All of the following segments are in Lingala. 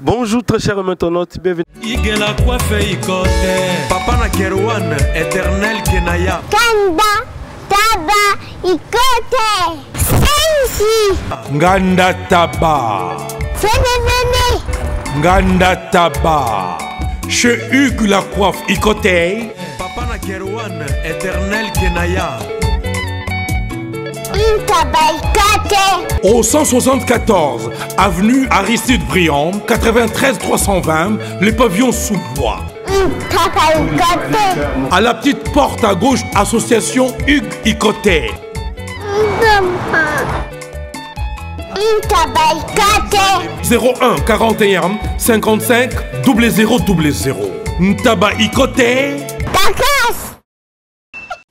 Bonjour très chers internautes, bienvenue. Papa na Kerouan, éternel Kenaya. Kanda, Taba, Ikote. Sensi. Nganda Taba. Fenenene. Nganda Taba. Chez Hugues la coiffe Ikote. Papa na Kerouan, éternel Kenaya. Au 174 avenue Aristide Briand, 93 320, les pavillons sous bois. À la petite porte à gauche, association Hugues Ikote. 01 41 55 0000. Ntaba Ikote.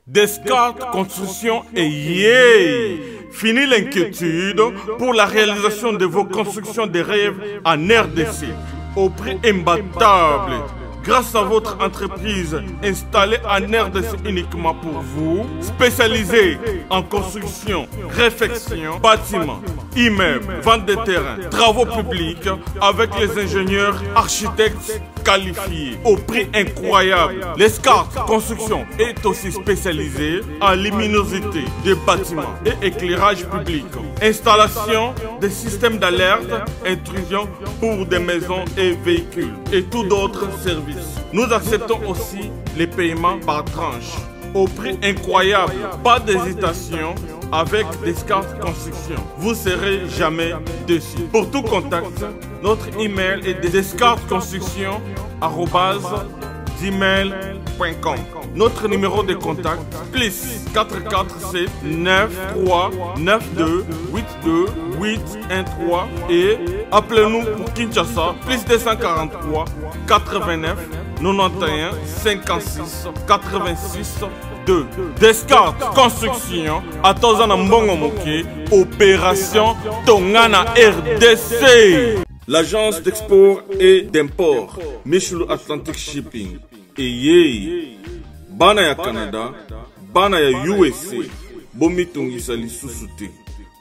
Descartes Construction et yeah! Fini l'inquiétude pour la réalisation de vos constructions de rêves en RDC au prix imbattable. Grâce à votre entreprise installée en RDC uniquement pour vous, spécialisée en construction, réfection, bâtiments, immeubles, vente de terrains, travaux publics avec les ingénieurs architectes qualifiés au prix incroyable. Descartes Construction est aussi spécialisée en luminosité des bâtiments et éclairage public, installation des systèmes d'alerte, intrusion pour des maisons et véhicules et tout d'autres services. Nous acceptons aussi les paiements par tranche au prix incroyable. Pas d'hésitation avec Descartes Construction. Vous ne serez jamais déçus. Pour tout contact, notre email est descartesconstruction@gmail.com. Notre numéro de contact plus 447 93 92 82 813 et appelez-nous pour Kinshasa plus 243 89 91 56 86 2. Descartes Construction à Tozana Mbongo Moké, opération Tongana RDC. L'agence d'export et d'import Michulu Atlantic Shipping et yé bana ya Canada, bana ya USA, bomi tongisa lisusu.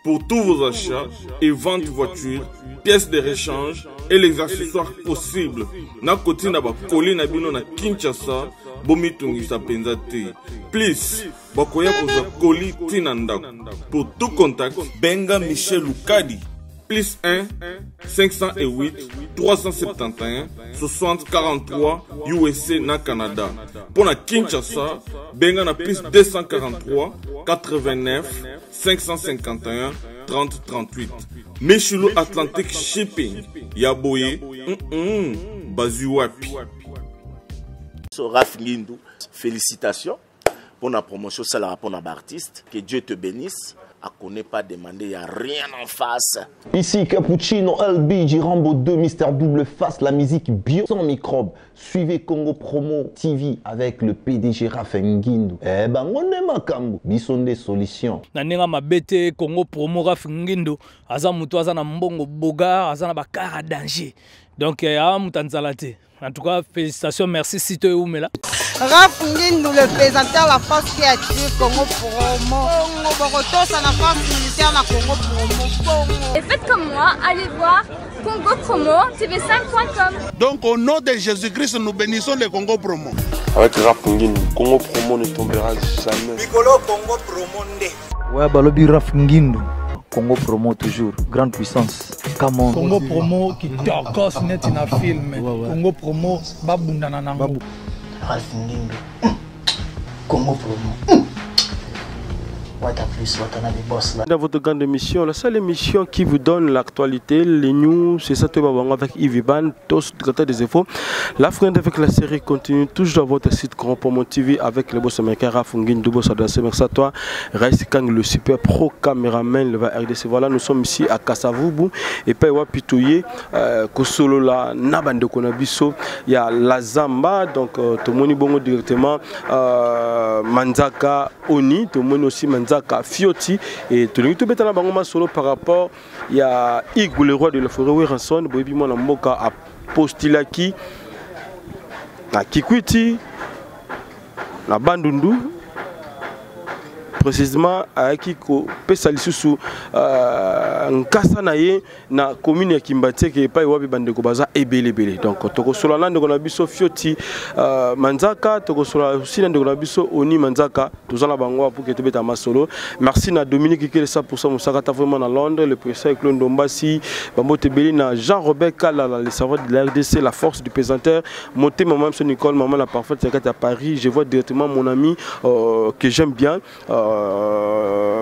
Pour tous vos achats et ventes de voitures, pièces de rechange et les accessoires possibles. Na koti na ba koli na bino na Kinshasa, bomi tongisa penza te. Please, bakoya koza koli tina ndako. Pour tout contact, benga Michel Lukadi. Plus 1 508 371 60 43 USA na Canada. Pour la Kinshasa, benga na plus 243 89 551 30 38. Michulu Atlantic Shipping. Yaboye, Bazuapi. Raph Ngindou, félicitations pour la promotion, c'est la rapport à l'artiste. Que Dieu te bénisse. À qu'on n'ait pas demandé, il n'y a rien en face. Ici Cappuccino, LBG, Rambo 2, Mister Double Face, la musique bio sans microbes. Suivez Congo Promo TV avec le PDG Raph Ngindou. Eh ben, on est makambo, bison des solutions. Nanenga mabete Congo Promo Raph Ngindou, aza mutu aza na mbongo boga, aza na bakara danger. Donc, mutanzalate. En tout cas, félicitations, merci Sito et Oumela. Raph Ngindou, le présentateur la force créative Congo Promo. Ça n'a pas militaire na Congo Promo. Et faites comme moi, allez voir Congo Promo, tv5.com. Donc au nom de Jésus-Christ, nous bénissons le Congo Promo. Avec Raph Ngindou, Congo Promo ne tombera jamais. Piccolo Congo Promo nde. Ouais, balobi Raph Ngindou. Congo Promo toujours, grande puissance. Come Congo Promo qui torcos net in a film. Congo Promo babundana nango. Raph Ngindou. Congo Promo. Dans votre grande émission, la seule émission qui vous donne l'actualité, les news, c'est ça tout avec Yves Ban, tous des infos. La friend avec la série continue toujours dans votre site Congo Promo TV avec le boss américain Raph Ngindou, boss adressé. Merci à toi, Raïs Kang, le super pro caméraman, le RDC. Voilà, nous sommes ici à Kasavubu et puis Wapitoye, Kosolo la Nabande Konabiso, il y a la Zamba, donc tout le monde bongo directement, Manzaka Oni, tout le monde aussi Manzaka Fioti et tout le monde solo par rapport il y a Igou le roi de la forêt Ranson boyebi mwana mboka a postilaki na Kikwiti na Bandundu précisément ayaki kopesa lisusu nkasa na ye na commune ya Kimbatieke epai wapi bandeko baza ebele. Donc tokosola na ndeko na biso Fioti Manzaka, tokosola aussi na ndeko na biso Oni Manzaka, tozala bango pour que tobeta masolo. Merci na Dominique Kele 100% Moussakata vraiment na Londres, le professeur Claude Ndombasi, Bambote Beli na Jean-Robert Kalala, le serveur de la RDC, la force du présenteur, monté maman M. Nicole, maman la parfaite à Paris, je vois directement mon ami que j'aime bien.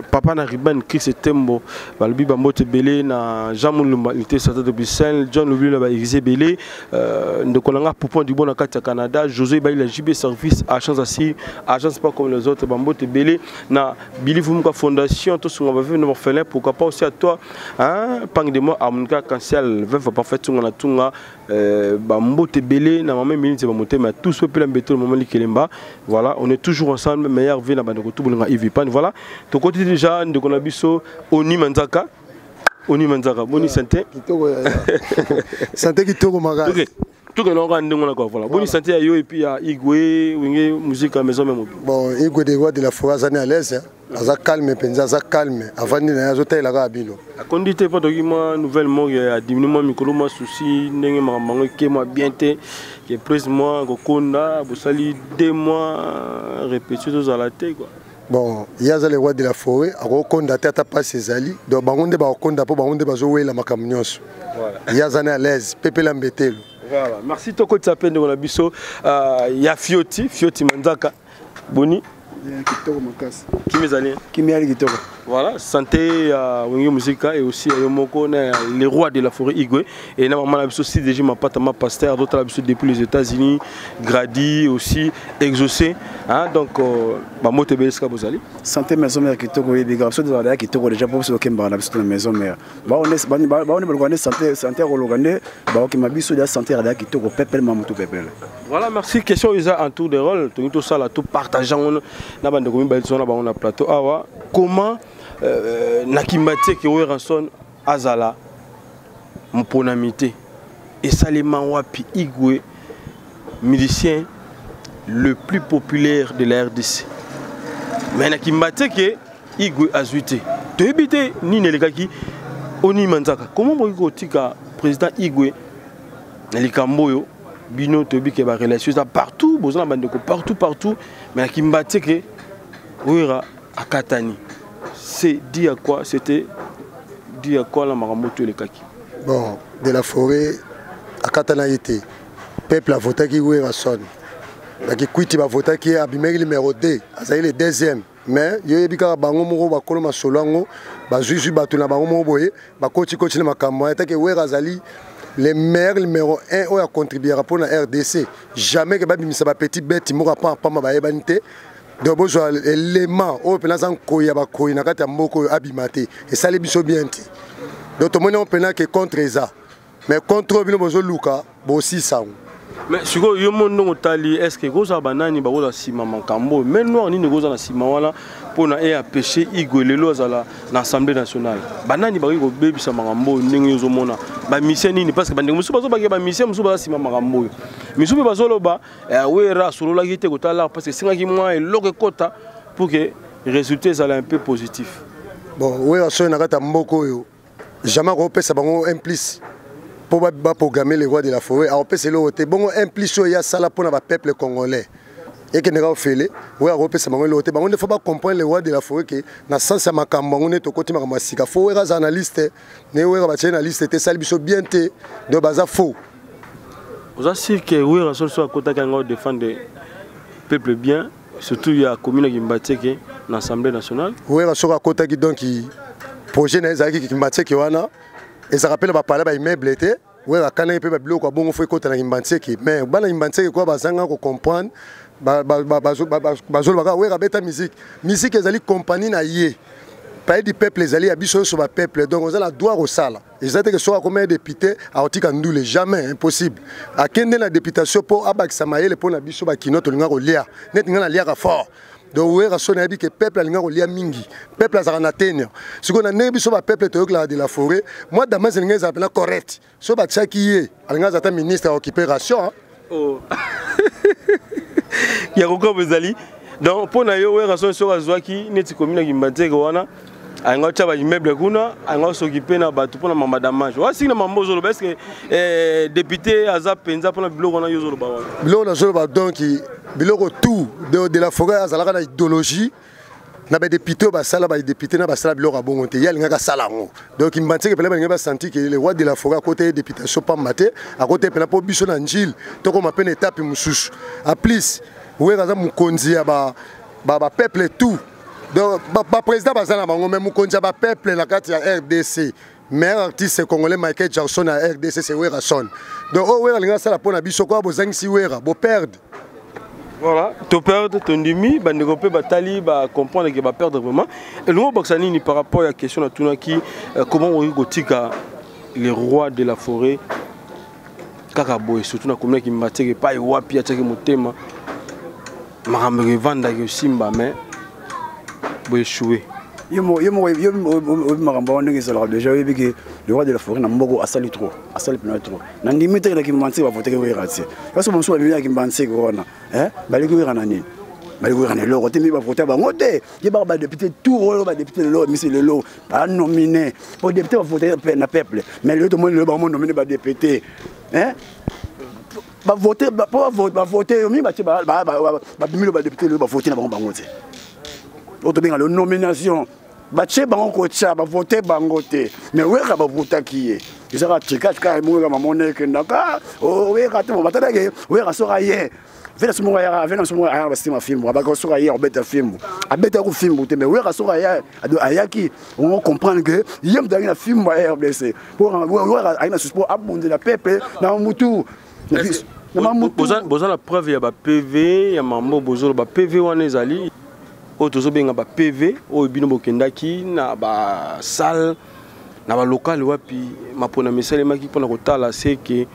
Papa Nariban Chris Tembo Balbi Bambote Belé na Jamulumba il était sorti de Bruxelles John Louis là Exé Belé de Kolanga Poupon du bon à Canada José Baïla JB Service agence assis agence pas comme les autres Bambote Belé na Billy Fumuka Fondation tout ce qu'on va faire nous orphelins pourquoi pas aussi à toi hein pang de moi Amuka Canciel 20 fois parfait tout on a tout Bambote Belé na maman minute va monter mais tout ce peu l'embêter le moment Likelemba voilà on est toujours ensemble meilleure vie na bande tout bolanga Ivipan voilà to côté déjà de Konabiso Oni Manzaka Boni santé santé kitoko maga tout que l'on rende on quoi voilà Boni santé yo et puis à Igwe winge musique à maison même bon Igwe de roi de la forêt à l'aise aza calme penza aza calme avant de na zota la rabino a condité pas document nouvellement a diminué mikolo ma souci ndenge mamango ke moi bien te que plus moi gokonda bosali 2 mois répétition aux à la tête quoi. Bon, il y a les rois de la forêt, à reconda tata pas ses alliés, donc bangonde ba reconda pour bangonde ba jouer la makamnyos. Voilà. Il y a à l'aise, Pepe Lambetel. Voilà. Merci toko tsapen de Gonabiso. Il y a Fioti Manzaka. Boni. Kitoko Makas. Qui mes alliés? Qui m'y Kitoko. Voilà, santé Wingi Musica et aussi Yomoko les rois de la forêt Igwe et normalement la aussi déjà ma patama pasteur d'autres l'habitude depuis les États-Unis Grady aussi exaucé hein donc ba mote beska bozali santé maison mère kitoko yebiga so de la kitoko déjà pour ce que mba la maison mère ba on est santé rologane ba ok mabiso de santé la kitoko pepel mamuto pepel. Voilà, merci question isa en tour de rôle tout ça là tout partageant na bande comme ba on a plateau awa comment Nakimbatieke Ranson Azala Mponamité et Salima Wapi Igwe musicien le plus populaire de la RDC mais Nakimbatieke Igwe Azuite to ebité ni nelekaki Oni Manzaka comment vous tika président Igwe Nalikamboyo bino to bike ba relation partout bozana bande ko partout mais Nakimbatieke Ouira Akatani. C'est dit à quoi? C'était dit à quoi la Maramoto le Kaki? Bon, de la forêt à Katanaïté, peuple a voté qui est à son. Donc, il a voté qui est abîmé le numéro 2, c'est le deuxième. Mais il y a des gens qui ont été en Solango, Bazuzu Batuna Baromoboye, Bakoti Koti Makambo, et que Ouerazali, le maire numéro 1 a contribué à la RDC. Jamais que Babimisa Petit Bête, il ne mourra pas en Mabayebanité. Donc, besoin l'élément au pénal koya ba koya na kati mboko abimate et ça les biso bien ti. Donc tout le monde on pénal que contre ça. Mais contre bino bozo luka bo aussi ça. Mais si go yo mondo tali est-ce que goza banani ba goza sima makambo mais noir ni goza na sima wala pona e a pêcher Igwe lelo azala na Assemblée nationale. Banani ba go bebisa makambo ndenge yo mona. Ba mission nini parce que bande musu bazo ba mission musu ba sima makambo. Misubi bazoloba wera solo la gite kotala parce que singa ki moi et loke kota pour que les résultats soient un peu positifs. Bon, wera so na kata mboko yo. Jamais repesa bango implice pour programmer les rois de la forêt. Alors pesa le hote bango implice yo ya sala pour na peuple congolais. Et que nega ofele, wera repesa bango le hote bango ne faut pas comprendre les rois de la forêt que na sens ya makambo bango ne to koti makambo sika. Faut wera analyste, ne wera ba analyste te sali biso bien te de baza faux. Vous assurez que oui, on soit à côté de défendre le peuple bien, surtout il y a la commune qui Kimbatieke dans l'Assemblée nationale. Oui, on soit à côté de donc projet qui Kimbatieke wana et ça rappelle ba parler ba immeuble était oui, la canne peut ba bloc ko bongo faut côté na Kimbatieke mais bana Kimbatieke quoi bazanga ko comprendre bazolo ba oui rabeta musique ezali compagnie na yé pays du peuple les alliés habitués sur le peuple donc on a la droit au sala ils étaient que soit comme député à Otikandoule jamais impossible à kende la députation pour abak samaye pour na biso ba kino to linga ko lia net ngana lia ka fort donc ouais rasona bi que peuple linga ko lia mingi peuple azara na tenir ce qu'on a né biso ba peuple to de la forêt moi dama zinga za pena correct so ba tchakiye alinga za ta ministre à occupation oh ya ko vous allez Donc pour nayo we rason so azwaki neti commune Kimbanzeke wana anga tshaba immeuble kuna anga s'occuper na batu pour na mama damage. Wa sina mambo zolo parce que député aza penza pour na biloko na yo zolo ba wana. Biloko na zolo ba donc biloko tout de la forêt azalaka na idéologie. Na ba député ba sala ba député na ba sala biloko abongote ya linga ka sala ngo. Donc Kimbanzeke pele ba linga ba senti que le roi de la forêt à côté députation pas maté à côté pele po biso na njil to ko mapene étape mususu. A plus we kaza mukonzi ya ba peuple tout. Donc ba président bazana bango même mukonzi ya ba peuple na kati ya RDC. Meilleur artiste congolais Michael Jackson à RDC c'est Wera Son. Donc oh Wera linga sala pona biso ko bozangisi Wera bo perdre. Voilà, tu perds ton demi, tu batali, comprendre que tu perdre vraiment. Et nous, Boxanini, par rapport à la question de Tunaki, comment on dit les rois de la forêt, Kakaboy, surtout dans la communauté qui m'a dit pas wapi, a tchèque mon thème, Maramere Vanda, Simba, mais pour échouer. Le roi de la forêt n'a pas assali trop, assali trop. Na limite la Kimbanzeke va voter que raté. Parce que mon choix vient Kimbanzeke corona, hein? Balé que ranani. Balé que ranani. Le côté mi va voter ba ngote. Il va député tout rôle va député le lot, monsieur le lot, pas nominé. Pour député va voter na peuple. Mais le tout monde le ba nominé ba député. Hein? Va voter va voter mi ba député le va voter na ba ngote. Autre bien la nomination. Bache bango kocha ba voter bangote mais weka ba vota kiye isaka tricage ka mo ga mamone ke ndaka o weka te mo batala ke weka so raye vena so mo ya vena so mo ya ba stima film ba ko so raye obeta film abeta ko film te mais weka so raye ayaki on comprendre que yem dans la film ba RDC pour weka aina support abonde la peuple na mutu boza la preuve ya ba PV ya mambo bozo ba PV wana ezali autozo benga ba PV o bino bokendaki na ba salle na ba local wapi mapona mesele maki pona kotala seke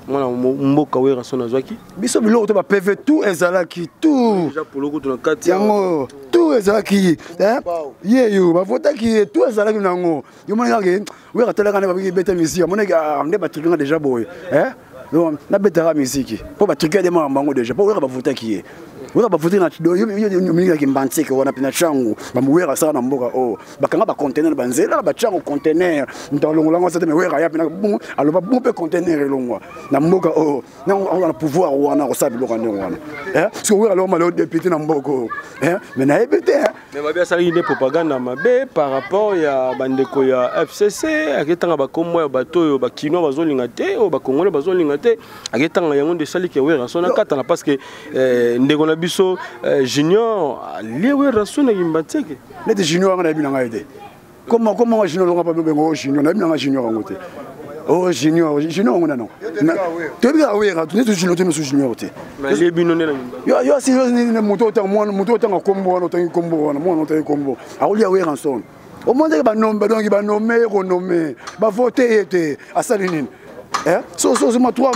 mwana mboka wera sona zwaki biso biloko to ba PV tout ezalaki tout déjà pour loko to na kati yango tout ezalaki hein yeyo ba votaki tout ezalaki nango yo mona ke wera tala kana ba beta musique mona ka ande ba truc déjà boy hein non na beta musique pour ba truc de mambo déjà pour wera ba votaki oui, bah voter na yo Kimbanzeke wana pina changu ba muwera sana na mboka oh bakanga ba conteneur banzela ba changu conteneur ndalongo lango sate mewera ya pina bon aloba bon pe conteneur elongwa na mboka oh na on pouvoir wana ko sabi lokane wana parce que wera lo malo député na mboko mais na ebete mais ba bia sali de propagande mabe par rapport ya bandeko ya FCC aketanga ba komo ya bato yo ba kino bazolinga te o ba congolais bazolinga te aketanga yango de sali ke wera sona katana parce que ndeko biso junior lewe rasuna Kimbanzeke les junior on a bien ngade comment junior on pas bengo junior na bien junior ngote oh junior on a non tu bien wera tu ne junior tu ne junior te mais les bino ne yo si ni moto autant kombo wana autant kombo wana mon autant kombo a oli wera son au monde ba nommer donc ba nommer renommé ba voter était à salinine hein so ma trois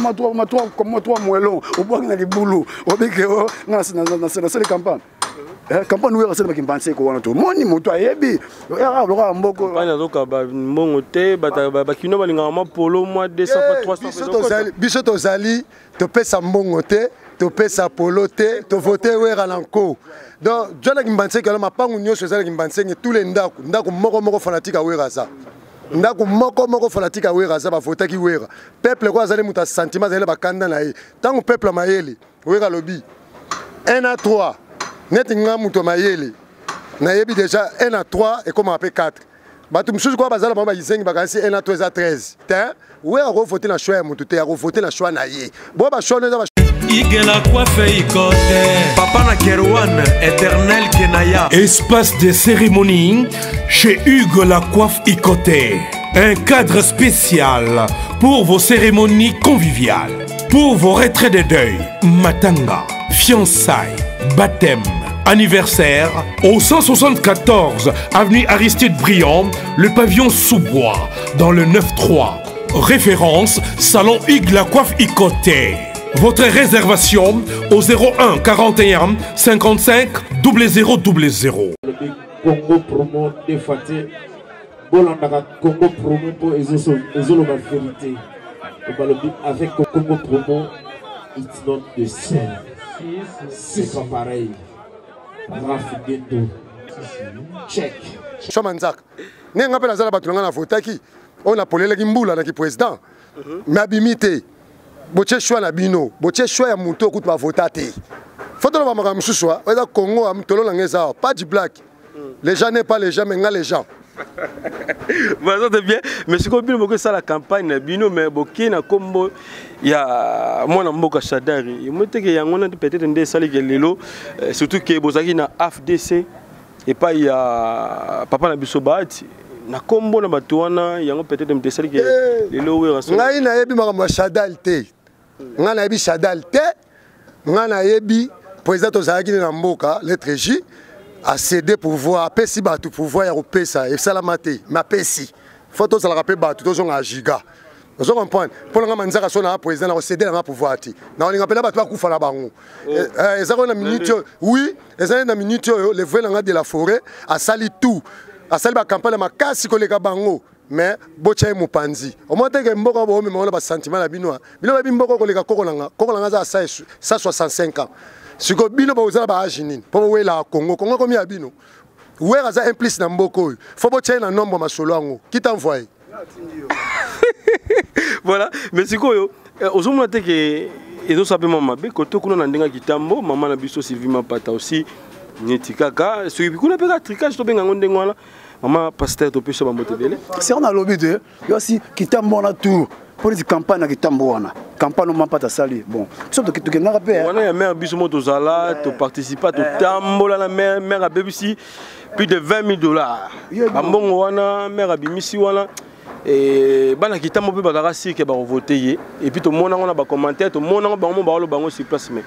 comme toi moellon au bois na libulu au bikeo na sele campagne campagne wera sele Kimbanzeke wana to moni moto ayebi ya loka mboko bana zoka ba mbongo te ba kino balinga ma polo mois 200 300 biso tozali to pesa mbongo te to pesa polo te to voter wera lanko donc John Kimbanzeke la mapangu nyoso ezali Kimbanzeke tous les ndako moko fanatique wera ça ndako moko fanatique wera za ba votaki wera peuple ko azali muta sentiment azali ba kanda na ye tango peuple mayele wera lobby 1 à 3 net nga muto mayele na yebi déjà 1 à 3 et comme après 4 batu msusu ko bazala ba yisengi bakansi 1 à 3 à 13 ta wera ko voter na choix muto te ya ko voter na choix na ye bo ba choix na Igela coiffe ikote Papa na Kerouan, éternel Kenaya. Espace de cérémonie chez Hugues la coiffe Ikoté. Un cadre spécial pour vos cérémonies conviviales. Pour vos retraits de deuil, matanga, fiançailles, baptême, anniversaire. Au 174 avenue Aristide Briand, le pavillon sous-bois, dans le 9-3. Référence, salon Hugues la coiffe Ikoté. Votre réservation au 01 41 55 0000. Congo promo défaté. Bolandaka Congo promo pour Ezolo la vérité. Avec Congo promo, it's not the same. C'est pas pareil. Raf Ngendo. Check. Chomanzak. N'est pas la zala batulanga na votaki. On a polé la gimbula na ki président. Mais abimité. Boche choix na bino. Boche choix ya muto kout ba votate. Faut que nous ayons choix. Au Congo, pas du black. Les gens n'est pas les gens, mais les gens. Voilà, c'est bien. Mais c'est comme ça la campagne, bino mais boké na combo il y a moi na mboka Shadari. Moi te que y a on a peut-être des salles qui lelo surtout que bozaki na AFDC et pas il y a papa na bisobati na combo na batuana il y a peut-être des salles qui lelo oui raison. Ngai na yebi ma Shadal te. Ngai na yebi Shadal te. Ngai na yebi président Ozaki na mboka lettre J a cédé pouvoir apesi batu pouvoir ya kopesa et salamate ma pesi photo ça la rappelle batu to a giga vous comprenez pour nga manzaka sona président na cédé na pouvoir ti na on ngapela batu ba kufa na bango ça na minute oui ça na minute le vrai nga de la forêt a sali tout a sali ba campagne makasi koleka bango mais bocha mupanzi au moins que mboka bo me ba sentiment la binoa bino ba mboka koleka kokolanga za 165 ans. Si vous avez un peu de Congo, Congo combien de bino? Où est-ce que implice dans Mboko? Il faut que tu aies un nombre de solo. Qui t'envoie? Voilà, mais c'est quoi? Aujourd'hui, que ils savent maman, quand on a un kitambo, maman a biso Sylvie Mapata aussi, Nietikaka, celui qui a pas tricage, tu as un maman pasteur, tu peux se motiver. Si on a lobby de, il y a aussi kitambo na tout. Pour les campagnes qui tambourent, campagne non pas ta sali. Bon, sauf que tu n'as pas peur. On a un maire bismo to zala, tu participes, tu tambola la mère à BBC plus de $20,000. Ambon wana mère à bimisi wana et bana qui tambo pe bakara si ke ba voter et puis tout le monde on a ba commentaire, tout le monde on ba lo bango sur place mais.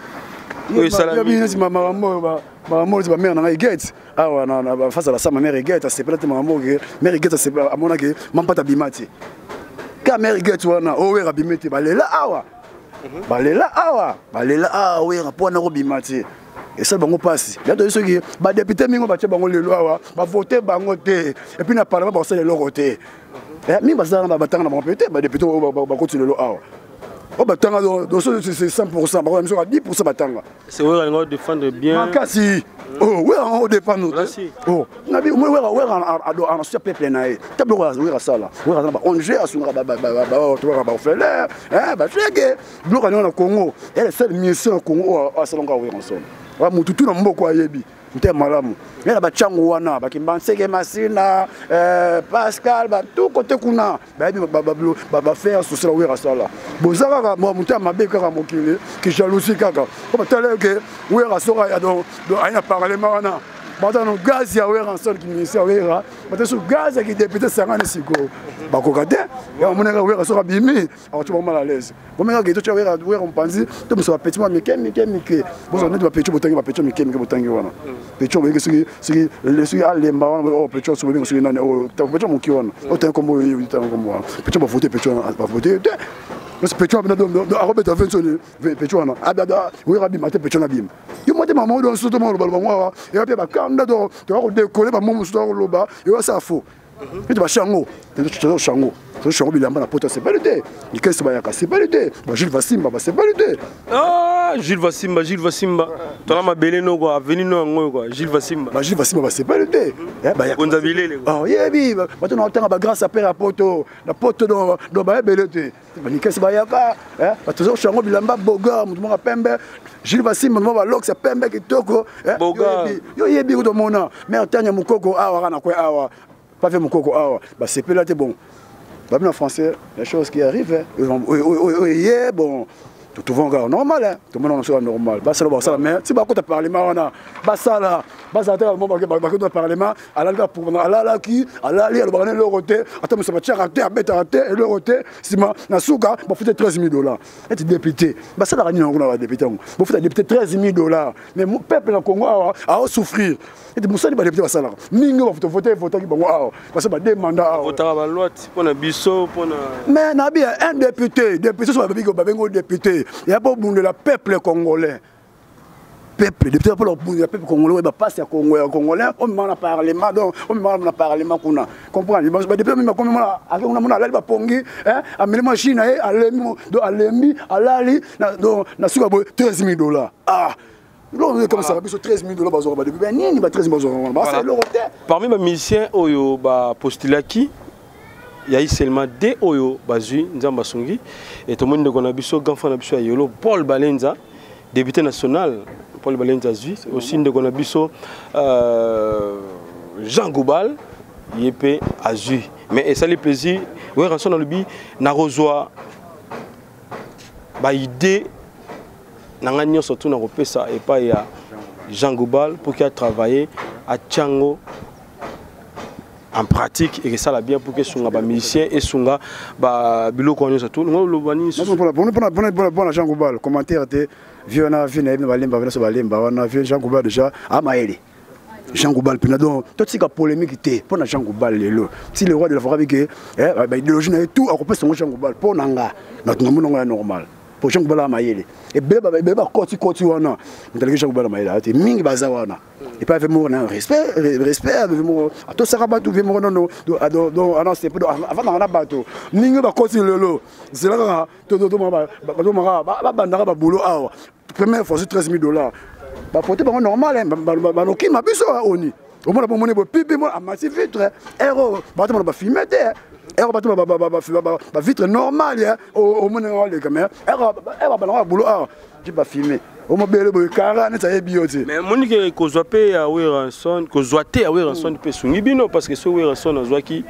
Oui, ça la bien si maman maman c'est ma mère na Gate. Ah ouais na face à la sa ma mère Gate, c'est peut-être maman mère Gate c'est à mon avis même pas ta bimati. Caméra get wana owe rabimete balela awa balela awa we rapona robimate et ça bango passe il y a des ceux qui ba député mingo ba bango lelo awa ba voter bango te et puis na parlement ba sala lelo te mi ba ça ba batanga na ba député ba continuer lelo awa o batanga do c'est 100% ba même sur 10% batanga c'est vrai on défendre bien makasi oh ouais on défend nous oh nabi ouais on se peuple nae tablo ouais ça là ouais on gère asunga ba frère ba chege bloka na Congo elle seule mission Congo a salonga ouais ensemble wa mututu na mboko ayebi nte malamu yela ba changu wana ba kimbanseke masina Pascal ba tout côté kuna ba faire social ouais ça là bozaka mo muta mabe kaka mokile ki jalousie kaka ko batale ke ouais rasora ya do aina parlement wana batano gaz ya ouais ensemble ki ministère ouais bataso gaz qui député sangane siko ba kokate ya monaka ouais rasora bimi a tu mal à l'aise bon mais que tu ouais on pense to me so petit moi mike bozo ne ba petit botangi ba petit mike botangi wana petit moi que le sugi alemba wana petit so bingo sugi nani o petit mo ki wana o tan comme petit ba voter petit ba voter parce que petit on a Robert Vincent petit wana abada oui rabi maté petit na bim yo moté maman do so to mo lo balwa et puis ba kanda do to décoller ba momo so lo ba yo ça faux et tu vas chango tu chango tu chango bilamba na poto c'est pas le thé ni qu'est-ce ba yaka c'est pas le thé ba Jules Vassimba ba c'est pas le thé ah Jules Vassimba to na mabele no ko avenue no ngoy ko Jules Vassimba ba c'est pas le thé ba konza bilele oh yebi ba to na otanga ba grâce à père à poto na poto do ba belé thé ba ni qu'est-ce ba yaka ba to chango bilamba boga mutu mo pembe Jules Vassimba mo ba lox pembe kitoko yo yebi ko to mona mais otanya mukoko awa na ko awa pas fait mon coco bah c'est là bon bah bien en français la chose qui arrive bon tout va encore normal tout le monde est normal bah ça mais si bah quand tu parles maintenant bah ça là bah ça t'as moment bah quand tu parles maintenant à la pour à la qui à la ali le le roté attends mais ça va tirer à terre bête à terre et le roté si ma na souka bah faut $13,000 et tu député bah ça la réunion on a député bon faut député $13,000 mais mon peuple en Congo a souffrir et de Moussa député va ça là mingo faut voter qui bon parce que bah demander voter la loi pour na biso pour na mais na bien un député soit ba député il y a pas de la peuple congolais. Peuple, depuis le peuple congolais, il passe à Congolais, on m'a parlé, on m'a parlé, comprends? Depuis on a allé à Pongi, à la machine, à l'emi, à l'ali, na $13,000. Ah, Comme ça, 13 000 $. Parmi les musiciens, Oyo postulaki, il y a eu seulement deux Oyo Bazui, Nzamba Songi, et tout le monde a biso Ganfa na biso Yolo, Paul Balenza, député national, Paul Balenza Zui, aussi de Gonabiso Jean Goubal, Yépé Azui. Mais ça les plaisir, ouais, rançon dans le bi, na rejoa, idée, n'a surtout na repesa et pas il y a Jean Goubal pour qu'il a travaillé à Tchango en pratique et que ça l'a bien pour que son musicien et son bilo connaît surtout nous le bani bon Jean Goubal commentaire était vieux na vie na balemba na so balemba on a vu Jean Goubal déjà à Maëlé Jean Goubal pinadon tout ce qui a polémique était pour Jean Goubal lelo si le roi de la forêt que idéologie na tout à couper son Jean Goubal pour nanga notre monde normal pour Jean Goubal à Maëlé et beba koti wana ndaleke Jean Goubal à Maëlé ati mingi bazawana et pas vraiment respect vraiment to saraba tout vraiment non non c'est pas avant dans la bateau mingi ba koti lelo c'est là to ba bandara ba boulot awa première fois c'est $13 000 ba porter ba normal ba noki ma biso oni au moins bon monnaie pipi moi à massif vitre héros ba ba filmer héros ba vitre normal au moins les caméras héros ba boulot awa tu pas filmer au moins belle car ça est bioté mais monique ko zoapé à Weranson ko zoaté à Weranson pe sungi bino parce que ce Weranson zoaki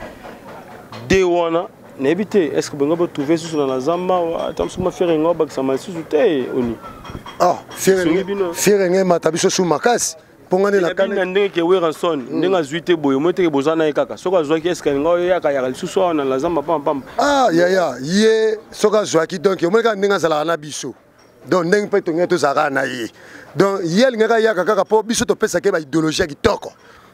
de wana n'éviter est-ce que on va trouver sur la zamba attends sur ma faire un bag ça m'a sous-té oni ah faire un matabiso sous makasi pongane la kana ndenge ke Weranson ndenge zuité boyo mote bozana ekaka soka zoaki est-ce que ngo yaka ya sous na la zamba pam ah ya ye soka zoaki donc o meka ndenge za la na biso donc ndenge pe tonga to zara na ye donc yel ngaka yaka kaka po biso to pesa ke ba idéologie kitoko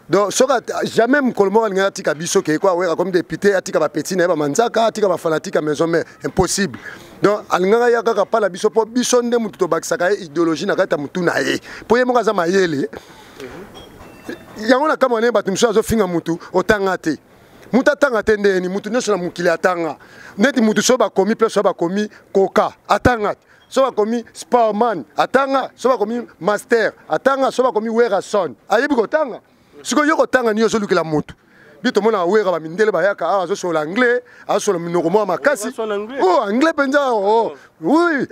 donc soka jamais mkolmo ngaka tika biso ke kwa wera comme député atika ba petit na ba manzaka atika ba fanatique maison mais impossible donc alingaka yaka kaka pala biso po biso nde mutu to bakisaka idéologie na kata mutu na ye po ye moka za mayele yango na kama ne ba tumso azo finga mutu otanga te mutu atanga te ndeni mutu nyonso na mukili atanga neti mutu so ba komi plus so ba komi koka atanga so ba komi Sportman atanga so ba komi Master atanga so ba komi Weranson ayebi ko tanga siko yoko tanga niyo so lukela mutu bito mona wera ba mindele ba yaka azo so l'anglais azo so minoko mo makasi oh anglais penza oh oui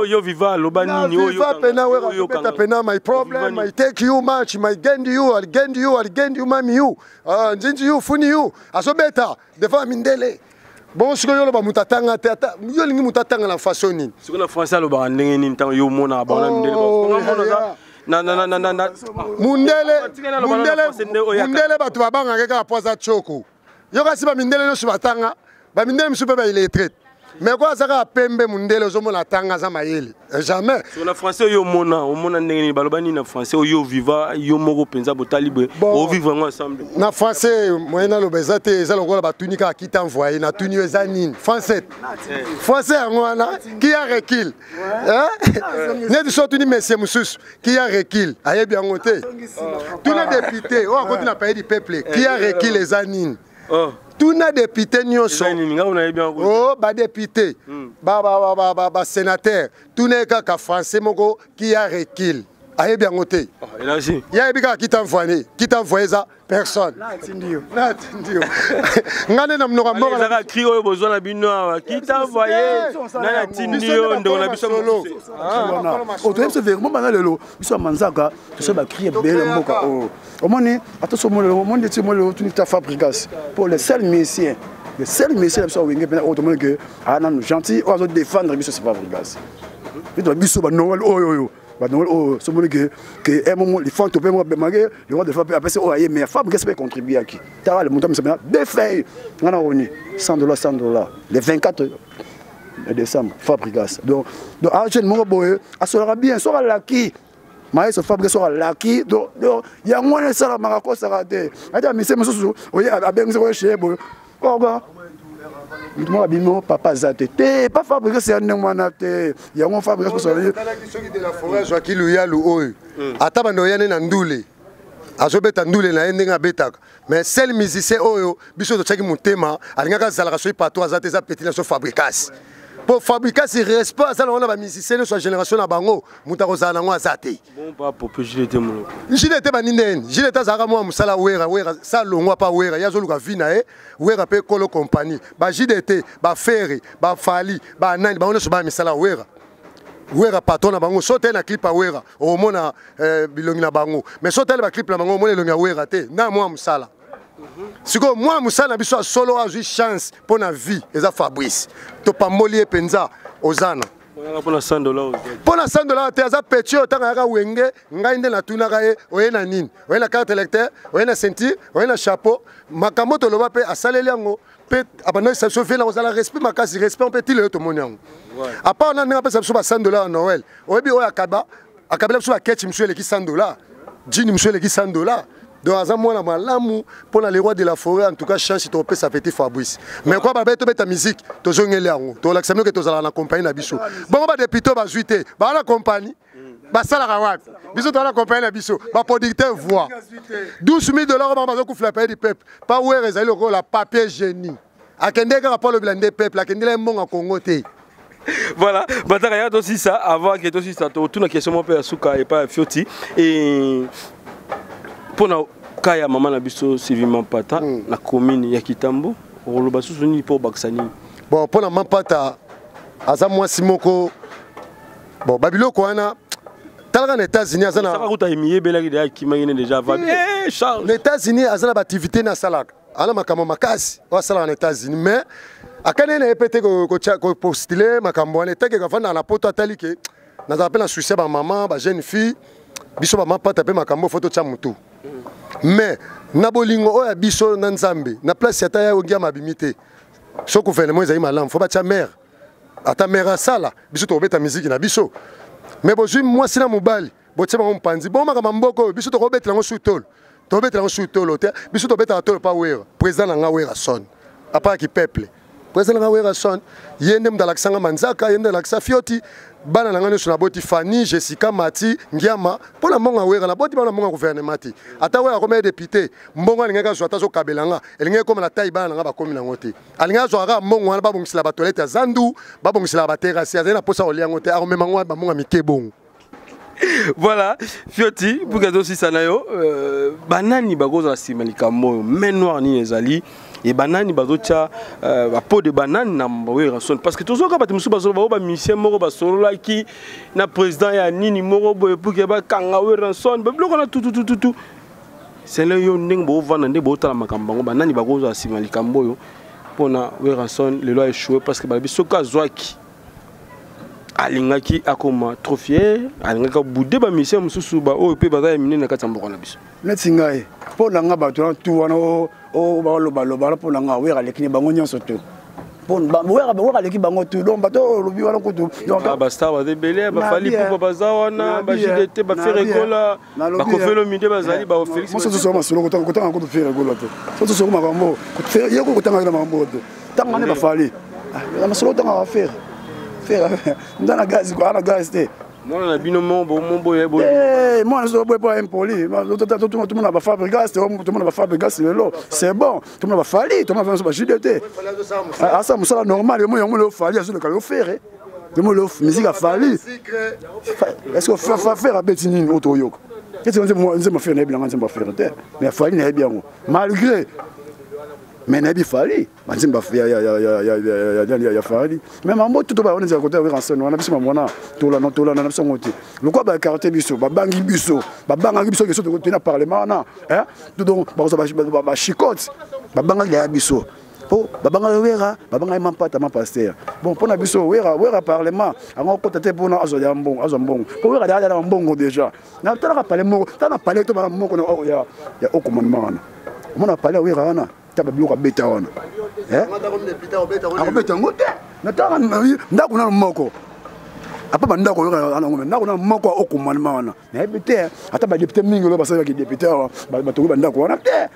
yo viva lobani yo viva pena wera peta pena my problem I take you much my gend you mami you njinji you funi you azo beta defa mindele bon siko yo lo ba mutatanga tata yo lingi mutatanga la façon nini siko na français lo ba ndenge nini tango yo mona ba na mindele ba na mundele bato babangaka kaka poza choko yo kasi ba mindele nyonso batanga ba mindele misu mpe ba illettré mais quoi azaka pembe mundele ozomona tanga za mayele jamais sur la français yo mona ndenge ni baloba ni na français yo viva yo moko penza botalibe o vivre ensemble na français moyena lo bezate eza lokola batunika kita envoyer na tuni eza nini français ngwana qui a recul ne so tuni monsieur mususu qui a recul ayebi yango te tuna député o akoti na pays du peuple qui a recul eza nini tuna député nyonso oh ba député ba sénateur tuna kaka français moko qui a recul ayebi yango te yayebi kaka kita envoyer za personne natindio ngane na mnoka mboka na cri oyo bozwa na bino kita envoyer na natindio ndo na biso solo o to se vraiment bana lelo biso manzaka to se ba cri belle mboka o moni attention mo monde ti mo tu ta fabrication pour les seuls musiciens biso wenge pena o to mo que ana gentil o zo défendre biso se fabrication biso ba nongol oyo oh ce moment que un moment les femmes te peuvent demander le roi de faire après oh aïe mais femme qu'est-ce que contribuer à qui t'as le montant mais c'est deux feuilles on a remis $100 le 24 décembre fabrication donc argent mon boy ça sera bien sera lucky mais ce fabrication sera lucky donc il y a moins ça la marako ça raté attends mais c'est monsieur oui à bien c'est chez boy oh moi bimo papa zate te pas fabriquer c'est un mwana te ya on fabriquer parce que de la forêt soit qui luya lu oyo ata bando yana na ndule azobeta ndule na ndenga betaka mais seul musicien oyo biso to tsaki mutema alingaka zalaka so pato azate za petit na so fabrication pour fabriquer ce respect ça on a ba musicien sur génération na bango muta ko za na ngwa zate bon pas pour Gilles mon Gilles ba nindeni Gilles zaka moi musala wera ça longwa pa wera ya zoluka vina wera pe kolo compagnie ba Gilles ba Ferry ba Fali ba nani ba on so ba misala wera patron na bango sote na clip a wera o mona bilongi na bango mais sote ba clip na bango mona longi a wera te na moi musala siko moi musala biso solo a eu chance pour na vie eza Fabrice to pamboli penza ozana pour $100 pour $100 te aza petit otanga ka wenge ngai nde na tuna ka ye oyena nini oyena carte électeur oyena ceinture oyena chapeau makambo to loba pe asaleli yango pe abana sa so vela ozala respect makasi respect on peut tile to monyango à part na nga pesa biso ba $100 à Noël oyebi oya akabela biso ba ketch monsieur le ki $100 jini monsieur le ki $100 donc à moi la malamu pour les rois de la forêt en tout cas chance to pe sa petit Fabrice mais quoi ba beto beta musique to zongeli yango to l'accepter que to zala na compagnie na biso bon ba député ba juité ba la compagnie ba sala ka wat biso to la compagnie na biso ba producteur voix $12,000 ba zo ku flapper du peuple pas ouais rezali ko la papier génie akende ka pas le blindé peuple akende le mbonga Congo te. Voilà, Batara ya aussi ça avant que aussi ça tout na question mon père Souka et pas Fioti et pour na kaya maman na biso Sylvie Mampata la commune ya Kitambo oloba susu ni po baksani bon pour na Mampata aza moi simoko bon babilo ko ana talaka na États-Unis azana ça va kuta imiye belaki de ki mangine déjà va eh Charles les États-Unis azana ba activité na salaka ala makamo makasi wa salaka na États-Unis mais akane na epete ko postuler makambo ane teke ka fanda na poto atali ke na za pena succès ba maman ba jeune fille biso ba Mampata pe makambo photo cha mutu mais na bolingo oya biso na Nzambe na place ya taya ongia mabimité so gouvernement ezali malamu faut ba cha mère ata mère sala biso to beta musique na biso mais bozui moi sina mobali botie bango mpanzi bon makama mboko biso to betela ngo sutolo to betela ngo sutolo te biso to betela tolo pa wera président na nga wera son apa ki peuple président na nga wera son yende mdalaksanga manzaka yende laksa Fioti bana nanga nyonso na boti Fanny Jessica Mati Ngiama pour la monga wera na boti bana monga gouvernement ti ata wera comme député mbongo alinga zo ata zo kabelanga elinga comme na taille bana nanga ba komi na ngote alinga zo aga mbongo wana ba bongisila ba toilette ya zandu ba bongisila ba terrasse ya zena posa olia ngote a remema ngwa ba monga mikebongo. Voilà, Fioti, pour que aussi ça nayo, banani bagoza la simalika mo, men noir ni ezali, et banani bazocha, la peau de banane na mbawe rason, parce que tout ça quand tu me souviens bazo ba mission moro ba solo là qui na président ya nini moro boy pour que ba kangawe rason, ba bloko na tout, c'est là yo ndeng bo vanda bo tala makambango banani bagoza la simalika mboyo, pour na we rason le loi échoué parce que ba biso ka zwaki. Alingaki akoma trophée alingaka boudé ba mission mususu ba o pe baza yamine na katamboko na biso netingae po langa ba to wana o ba loba po langa wera lekini bango nyonso to po ba wera leki bango to donc ba to lobi wana ko to donc ba star ba de belé ba fali po ba za wana ba JDT ba faire gola ba ko felo minde ba zali ba Félix mo so so ma solo ko tanga ko faire gola to so so ma bango ko faire yeko ko tanga na bango to tanga ne ba fali ma solo tanga ba faire ndana gaz quoi na gaz te moi na bino mon boye moi na so boye pas impoli tout le monde va fabriquer gaz tout le monde va fabriquer gaz c'est bon tout le monde va fali tout le monde va JDT ah ça c'est normal moi on le fali sur le calme faire moi le musique a fali est-ce que faire à Betini auto yo qu'est-ce que moi je me faire na bien on va faire mais fali na bien malgré mais nabi fali manzimba ya fali mais mambo tout ba on est à côté avec ensemble on a biso mona tola na biso ngoti le quoi ba carte biso ba bangi biso que so de na parlement na hein donc ba chicote ba banga ya biso po ba banga wera ba banga Mampata ma pasteur bon pour na biso wera parlement on côté pour na azo mbongo po wera da mbongo déjà na tala parlement tala parler to ba moko na ya au commandement on a parlé wera na taba bloka beta wana beta ngote nataka ndako na moko apa bandako ana ngome ndako na moko okumana wana na beta ata ba député mingi lo basaka ki député ba to bandako wana te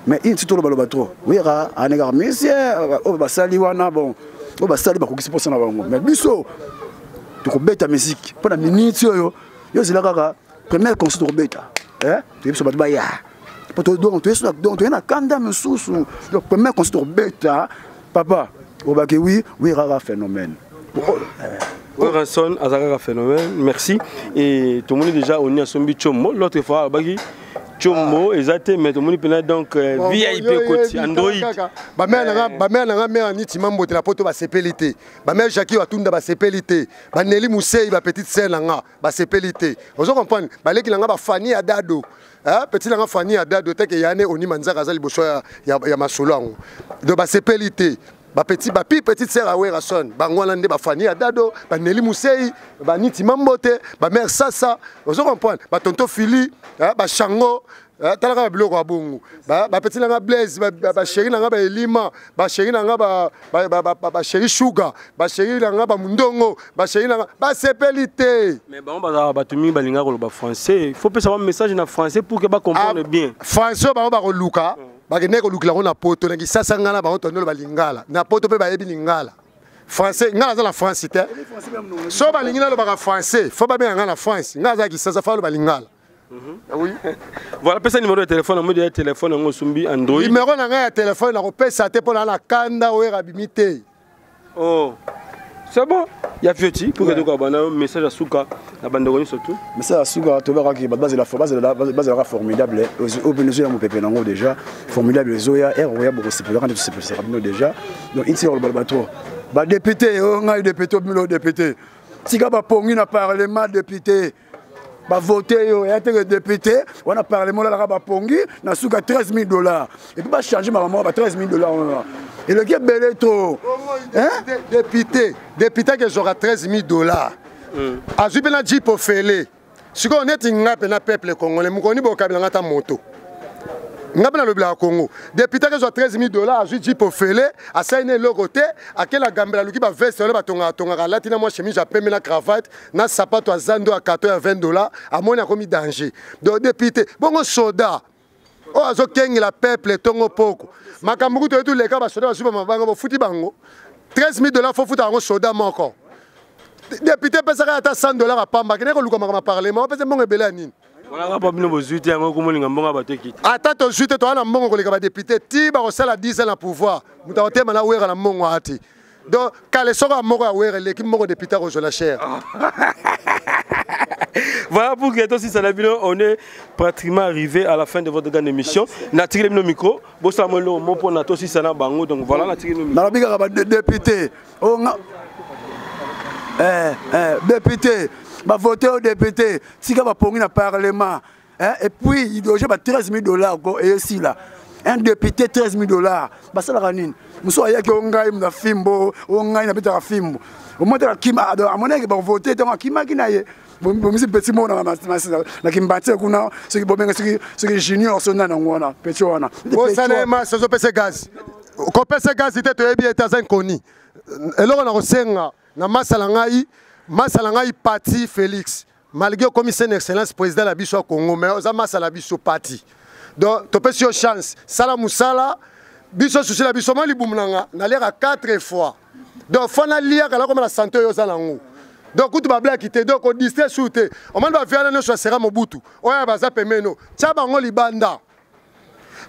mais il tito lo baloba trop wera anega monsieur o basali wana bon o basali ba kokisi posa na bango mais biso to ko beta musique pendant minute yo zila kaka première concert to beta to biso ba ba ya donc tu es na kanda mususu donc premier concert beta papa obaki oui rara phénomène. Ranson azaka phénomène. Merci. Et tout le monde déjà on y a sombi Chombo l'autre fois baki Chombo exacté mais tout le monde peut donc VIP côté Android. Ba mère na mère ni timambo te la poto ba sepelité. Ba mère Jackie watunda ba sepelité. Ba Nelly Mousseï ba petite sœur nanga ba sepelité. Vous comprenez? Ba leki nanga ba Fanny Adado. Hein petit nanga Fanny Adado te ke yane oni manzaka za liboso ya masolo. De ba sepelité. Ba petite sœur Awera Son, ba ngwana nde ba Fanny Adado, ba Nelly Mousseï, ba Niti Mambote, ba mère Sasa, vous comprenez? Ba tonto Fili, ba Chango, talaka ba biloko abongo. Ba petit nanga Blaise, ba chéri nanga ba Elima, ba chéri nanga ba chéri Sugar, ba chéri nanga ba Mundongo, ba chéri nanga ba sepelité. Mais ba tumi ba linga ko ba français, il faut pas savoir message en français pour que ba comprendre bien. Français ba ko luka. Bagene ko lukila ko na poto na kisasa ngala ba otono ba lingala na poto pe ba yebi lingala français ngala za la France te so ba lingala ba français faut ba bien ngala France ngala za kisasa fa lo ba lingala oui voilà pesa numéro de téléphone mo de téléphone ngo sumbi Android numéro na nga ya téléphone na ko pesa te pona na kanda o era bimité oh c'est bon il y a Fioti pour que tu aies un message à Souka la bande de surtout message à Souka tu verras que base la formidable au Venezuela mon pépé nango déjà formidable zoya roya beaucoup c'est pour c'est rapidement déjà donc ici on le bateau ba député on a député au député si ka ba pongi na parlement député ba voter yo et être député on a parlement là ba pongi na Souka $13,000 et puis ba changer ma maman ba $13,000 et le gars belé trop hein député que j'aura $13,000 azui bena jipo fele siko oneti ngape na peuple congolais mukoni bokabila ngata moto ngape na lobila Congo député que j'aura $13,000 azui jipo fele asaine logote akela gambela luki ba veste le batonga tonga latina moi chemise à pembe na cravate na sapato azando à carton à $20 amoni akomi danger donc député bongo soda oh azo kengi la peuple tongo poko makambuku to etu leka ba soda ba suba mabanga bo futi bango $13,000 faut foutre un soda encore député pesa ka ata $100 à pamba kene ko luka makama parlement pesa mbongo ebela nini wala ba bino bozuti yango ko molinga mbongo ba teki ata to zuite to ana mbongo ko leka ba député ti ba ko sala 10 ans na pouvoir muta otema na wera na mbongo ati donc kale soko moko ya wera leki mbongo député ko jola cher. Voilà pour que tous ça on est pratiquement arrivé à la fin de votre grande émission. Na tiré le micro, bo samolo mo pour na tous ça na bango donc voilà na tiré le micro. Na biga ba député. Oh député, ba voter au député, si ka ba pongi na parlement, et puis il doit ba $13,000 et ici là. Un député $13,000. Ba ça la ranine. Muso ayaki ongai na fimbo, ongai na beta fimbo. Au moins la kima à mon avis ba voter donc kima kinaye. Bon petit mot na kimbatie kuna ce qui bomenga ce qui junior sona na ngwana petit wana. Bo sana ma sozo pese gaz. Ko pese gaz ite to ebi etazan koni. Eloko na kosenga na masala ngai parti Félix malgré commissaire d'excellence président la biso Congo mais oza masala biso parti donc to pesi yo chance sala musala biso souci la biso mali bumnanga na lera 4 fois donc fona lia kala comme la santé yo za lango donc kutu ba black ite donc o distrait souté o man ba viana no sera Mobutu oya baza pemeno tia bango libanda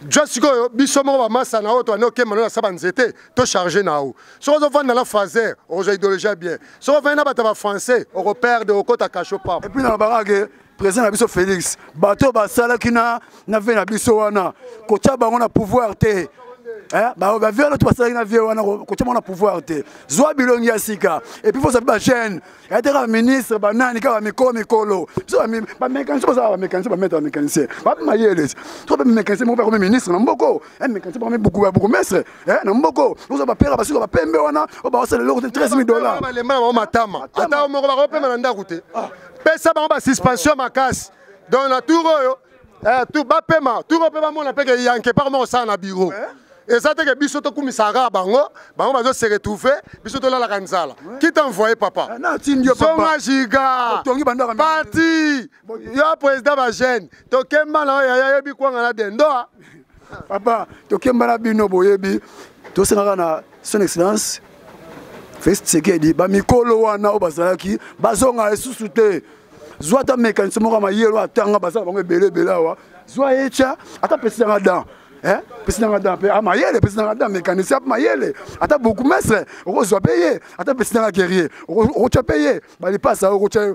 Josiko biso mo ba masa na oto na okema na saba nzete to charger na o so zo vanda la fazer o zo idéologie bien so vanda ba ta français o repère de okota kacho pa et puis na barage président na biso Félix bato ba sala kina na ve na biso wana ko tia bango na pouvoir te ba vie l'autre passage na vie wana ko tia bango na pouvoir te zwa bilongi ya sika et puis faut savoir ba jeune être ministre ba nani ka ba mikolo so ba mécanicien ba mécanicien ba mettre mécanicien ba mayele to ba mécanicien mo ba comme ministre na mboko mécanicien ba beaucoup mestre na mboko vous ba pera ba siko ba pembe wana o ba sala l'autre $13,000 ba le mama matama ata mo ba pembe na ndakute pesa ba suspension makasi donc na touro tout ba pema touro pe ba mona pe ke yanke par mo sa na bureau. Et ça que biso to kumisara bango bazo se retrouver biso to la kanzala qui t'a envoyé papa na tindio papa giga parti yo président ba jeune to kemba na ya yebi kwanga na dendo papa to kemba na bino boyebi to senga na son excellence Félix Tshisekedi ba mikolo wana o bazalaki bazonga esusu te zwata mécanicien mo kama yelo atanga bazala bango belé belawa zwa echa ata pesa ngada pesi nanga da pe mayele pesi nanga da mécanicien mayele ata beaucoup mestre okozwa payer ata pesi nanga guerrier ocha payer bali pasa ocha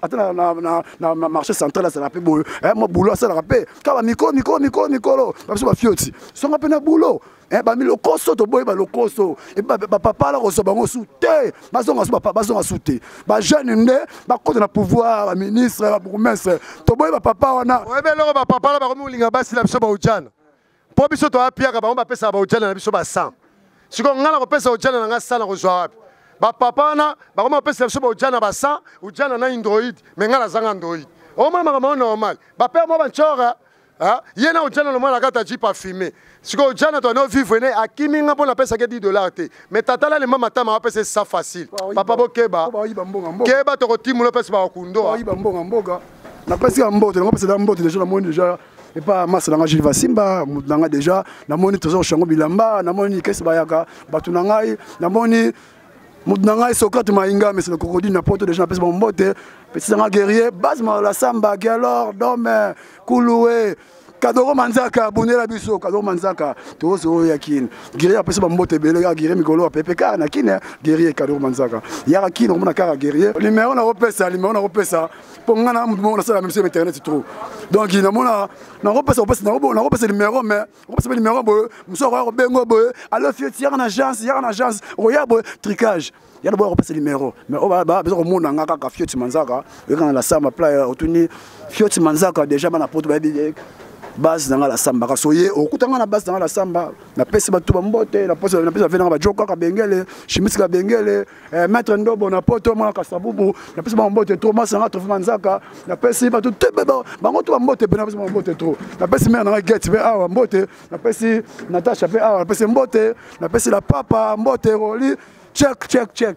ata na marché central ça rappelle boulot moi boulot ça rappelle ka mikolo baso ba fioti songa pe na boulot bami lokoso to boy ba lokoso et papa la koso bango souté bazonga souté ba jeune nde ba côté na pouvoir ba ministre ba bourgmestre to boy ba papa wana ebe loko ba papa la ba komi linga basi la biso ba ujana po biso to apia ka ba ba pesa ba ujana na biso ba 100 siko ngala ko pesa ujana na nga sala ko zwa wapi ba papa na ba komi pesa biso ba ujana ba 100 ujana na Android me ngala zanga Android o mama kama normal ba pe mo ba nchora yena ujana no mwana kata jipa filmer siko ujana to no vivre ne akiminga pona pesa ke $10 te mais tatala le mama tama wa pesa ça facile papa bokeba keba to kotimulo pesa ba kundo ba mbonga na pesa mbote na pesa da mbote déjà na moni déjà et pas massa na Gilles Vasimba mudanga déjà na moni tozo shango bilamba na moni kesi bayaka batu na ngai na moni mudanga Socrate Mainga mais c'est le crocodile na poto déjà na pesa mbote pesa nga guerrier base ma la samba alors dome kuluwe Kadoro Manzaka, Bonela Biso, Kadoro Manzaka, Tozo Yakin, guerrier après ce mbote belé, guerrier Mikolo, PPK, Nakine, guerrier Kadoro Manzaka. Yarakin, on a cara guerrier. Les meilleurs on a repéré ça, les meilleurs on a repéré ça. Pour moi, on a ça la même chose internet c'est trop. Donc il on a repéré les numéros, mais on repéré les numéros, nous sommes bengo boy. Alors il y a une agence, regarde tricage. Il y a d'abord repasser les numéros, mais on va besoin au monde enaka Fioti Manzaka, et quand la samba playa autour Fioti Manzaka déjà na poto base dans la samba kasoye okutanga na base dans la samba na pesa batu bambote na pesa vena ba joka ka bengele chimisi ka bengele maître ndobo na poto mwana kasabubu na pesa bambote trop masanga trop manzaka na pesa batu tebe bango to bambote na pesa bambote trop na pesa mère na get be awa mbote na pesa Natasha be awa na pesa mbote na pesa la papa mbote roli check